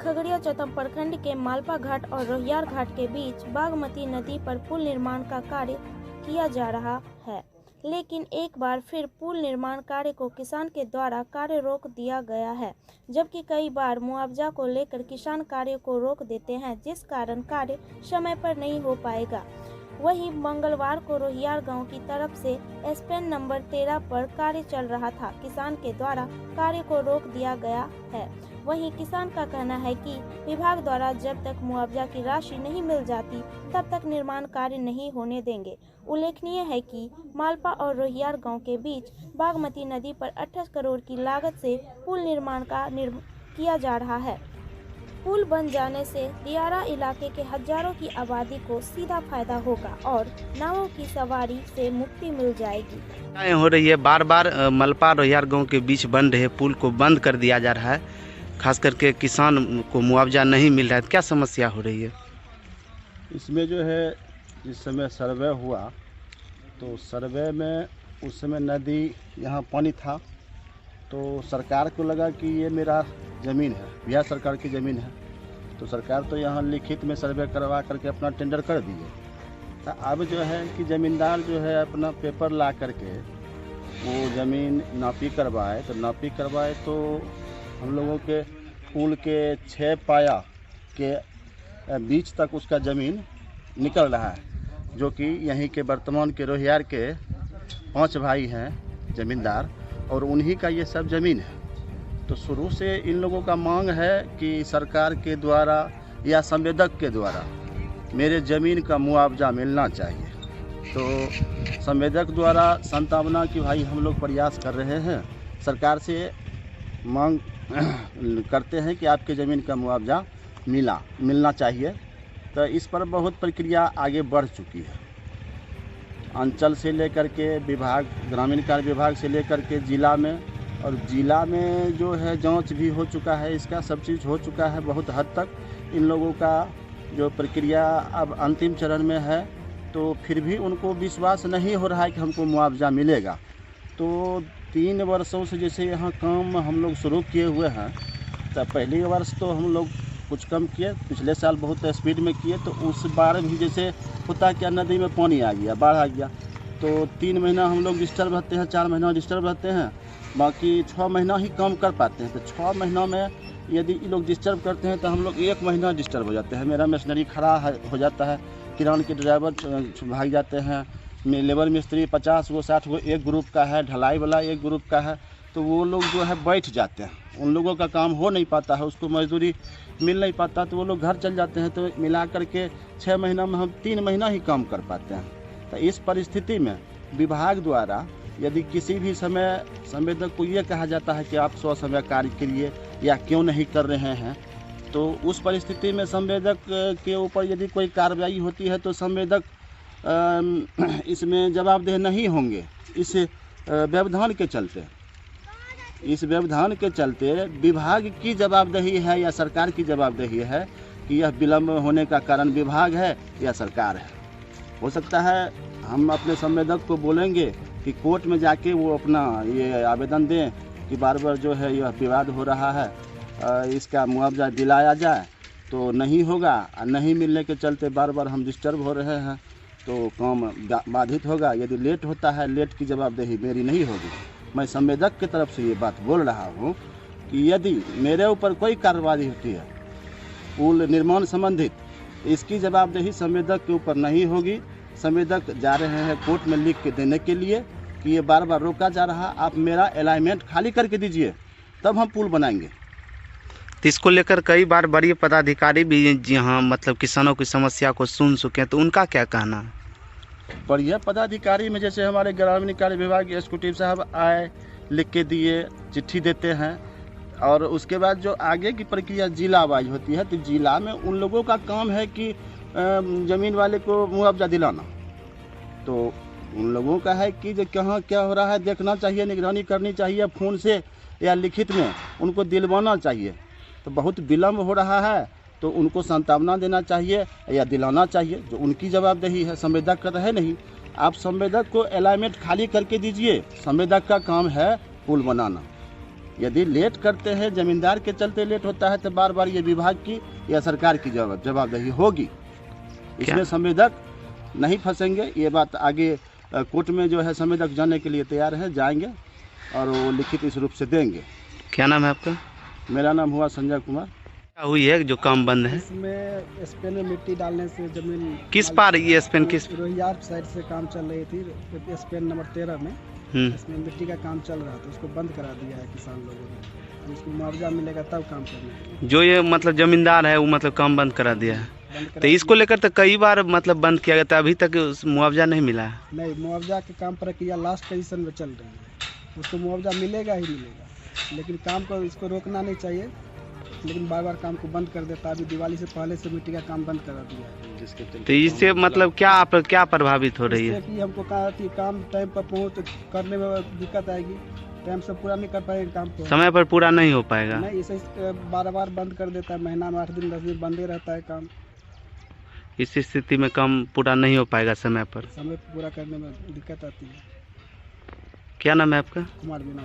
खगड़िया चौथम प्रखंड के मालपा घाट और रोहियार घाट के बीच बागमती नदी पर पुल निर्माण का कार्य किया जा रहा है, लेकिन एक बार फिर पुल निर्माण कार्य को किसान के द्वारा कार्य रोक दिया गया है, जबकि कई बार मुआवजा को लेकर किसान कार्य को रोक देते हैं, जिस कारण कार्य समय पर नहीं हो पाएगा। वहीं मंगलवार को रोहियार गांव की तरफ से स्पैन नंबर 13 पर कार्य चल रहा था। किसान के द्वारा कार्य को रोक दिया गया है। वहीं किसान का कहना है कि विभाग द्वारा जब तक मुआवजा की राशि नहीं मिल जाती तब तक निर्माण कार्य नहीं होने देंगे। उल्लेखनीय है कि मालपा और रोहियार गांव के बीच बागमती नदी पर 28 करोड़ की लागत से पुल निर्माण किया जा रहा है। पुल बन जाने से दियारा इलाके के हजारों की आबादी को सीधा फायदा होगा और नावों की सवारी से मुक्ति मिल जाएगी। हो रही है बार बार मलपा रोहियार गांव के बीच बन रहे पुल को बंद कर दिया जा रहा है, खास करके किसान को मुआवजा नहीं मिल रहा है। क्या समस्या हो रही है इसमें? जो है जिस समय सर्वे हुआ तो सर्वे में उस समय नदी यहाँ पानी था, तो सरकार को लगा कि ये मेरा ज़मीन है, बिहार सरकार की ज़मीन है, तो सरकार तो यहाँ लिखित में सर्वे करवा करके अपना टेंडर कर दिए। तो अब जो है कि ज़मींदार जो है अपना पेपर ला करके वो ज़मीन नापी करवाए तो हम लोगों के पुल के 6 पाया के बीच तक उसका ज़मीन निकल रहा है, जो कि यहीं के वर्तमान के रोहियार के 5 भाई हैं ज़मींदार और उन्हीं का ये सब ज़मीन है। तो शुरू से इन लोगों का मांग है कि सरकार के द्वारा या संवेदक के द्वारा मेरे ज़मीन का मुआवजा मिलना चाहिए। तो संवेदक द्वारा संतावना की भाई हम लोग प्रयास कर रहे हैं, सरकार से मांग करते हैं कि आपके ज़मीन का मुआवजा मिलना चाहिए। तो इस पर बहुत प्रक्रिया आगे बढ़ चुकी है, अंचल से लेकर के विभाग, ग्रामीण कार्य विभाग से लेकर के जिला में, और जिला में जो है जांच भी हो चुका है, इसका सब चीज़ हो चुका है बहुत हद तक। इन लोगों का जो प्रक्रिया अब अंतिम चरण में है, तो फिर भी उनको विश्वास नहीं हो रहा है कि हमको मुआवजा मिलेगा। तो 3 वर्षों से जैसे यहाँ काम हम लोग शुरू किए हुए हैं, तो पहली वर्ष तो हम लोग कुछ कम किए, पिछले साल बहुत स्पीड में किए, तो उस बार भी जैसे होता क्या नदी में पानी आ गया, बाढ़ आ गया, तो 3 महीना हम लोग डिस्टर्ब रहते हैं, 4 महीना डिस्टर्ब रहते हैं, बाकी 6 महीना ही काम कर पाते हैं। तो 6 महीना में यदि ये लोग डिस्टर्ब करते हैं तो हम लोग 1 महीना डिस्टर्ब हो जाते हैं। मेरा मशीनरी खड़ा हो जाता है, किरान के ड्राइवर भाग जाते हैं, लेबर मिस्त्री 50 गो 60 गो एक ग्रुप का है, ढलाई वाला एक ग्रुप का है, तो वो लोग जो है बैठ जाते हैं, उन लोगों का काम हो नहीं पाता है, उसको मजदूरी मिल नहीं पाता, तो वो लोग घर चल जाते हैं। तो मिला करके 6 महीना में हम 3 महीना ही काम कर पाते हैं। तो इस परिस्थिति में विभाग द्वारा यदि किसी भी समय संवेदक को ये कहा जाता है कि आप समय कार्य करिए या क्यों नहीं कर रहे हैं, तो उस परिस्थिति में संवेदक के ऊपर यदि कोई कार्रवाई होती है तो संवेदक इसमें जवाबदेह नहीं होंगे। इस व्यवधान के चलते विभाग की जवाबदेही है या सरकार की जवाबदेही है कि यह विलम्ब होने का कारण विभाग है या सरकार है। हो सकता है हम अपने संवेदक को बोलेंगे कि कोर्ट में जाके वो अपना ये आवेदन दें कि बार बार जो है यह विवाद हो रहा है, इसका मुआवजा दिलाया जाए, तो नहीं होगा। नहीं मिलने के चलते बार बार हम डिस्टर्ब हो रहे हैं, तो काम बाधित होगा। यदि लेट होता है, लेट की जवाबदेही मेरी नहीं होगी। मैं संवेदक की तरफ से ये बात बोल रहा हूँ कि यदि मेरे ऊपर कोई कार्रवाई होती है पुल निर्माण संबंधित, इसकी जवाबदेही संवेदक के ऊपर नहीं होगी। संवेदक जा रहे हैं कोर्ट में लिख के देने के लिए कि ये बार बार रोका जा रहा, आप मेरा अलाइनमेंट खाली करके दीजिए, तब हम पुल बनाएंगे। तो इसको लेकर कई बार बड़ी पदाधिकारी भी यहाँ मतलब किसानों की समस्या को सुन चुके हैं, तो उनका क्या कहना है? बढ़िया पदाधिकारी में जैसे हमारे ग्रामीण कार्य विभाग के एग्जीक्यूटिव साहब आए, लिख के दिए, चिट्ठी देते हैं, और उसके बाद जो आगे की प्रक्रिया जिला वाइज होती है, तो जिला में उन लोगों का काम है कि ज़मीन वाले को मुआवजा दिलाना। तो उन लोगों का है कि जो कहाँ क्या हो रहा है देखना चाहिए, निगरानी करनी चाहिए, फ़ोन से या लिखित में उनको दिलवाना चाहिए। तो बहुत विलम्ब हो रहा है तो उनको सांत्वना देना चाहिए या दिलाना चाहिए, जो उनकी जवाबदेही है। संवेदक का है नहीं, आप संवेदक को अलाइनमेंट खाली करके दीजिए, संवेदक का काम है पुल बनाना। यदि लेट करते हैं, जमींदार के चलते लेट होता है, तो बार बार ये विभाग की या सरकार की जवाबदेही होगी। इसमें संवेदक नहीं फंसेंगे। ये बात आगे कोर्ट में जो है संवेदक जाने के लिए तैयार है, जाएंगे और वो लिखित इस रूप से देंगे। क्या नाम है आपका? मेरा नाम हुआ संजय कुमार। क्या हुई है जो काम बंद है? इसमें स्पेन में मिट्टी डालने से जमीन किस पार ये स्पेन किस? रोहियार साइड से काम चल रही थी, स्पेन नंबर 13 में इसमें मिट्टी का काम चल रहा था, उसको बंद करा दिया है किसान लोगों ने। उसको मुआवजा मिलेगा तब काम करना। जो ये मतलब जमींदार है वो मतलब काम बंद करा दिया है, तो इसको लेकर तो कई बार मतलब बंद किया गया था, अभी तक मुआवजा नहीं मिला है। नहीं, मुआवजा के काम प्रक्रिया लास्ट पोजीशन में चल रही है, उसको मुआवजा मिलेगा ही मिलेगा, लेकिन काम को इसको रोकना नहीं चाहिए। लेकिन बार बार काम को बंद कर देता। अभी दिवाली से पहले से मिट्टी का काम बंद करा दिया है। तो इससे मतलब क्या प्रभावित हो रही है? कि हमको कहा कि काम टाइम पर पहुँच करने में दिक्कत आएगी, टाइम से पूरा नहीं कर पाएंगे काम को, समय पर पूरा नहीं हो पाएगा। नहीं, इसे बार बार बंद कर देता है। महीना में 8 दिन 10 दिन बंदे रहता है काम। इस स्थिति में काम पूरा नहीं हो पाएगा समय पर पूरा करने में दिक्कत आती है। क्या नाम है आपका? कुमार बिना।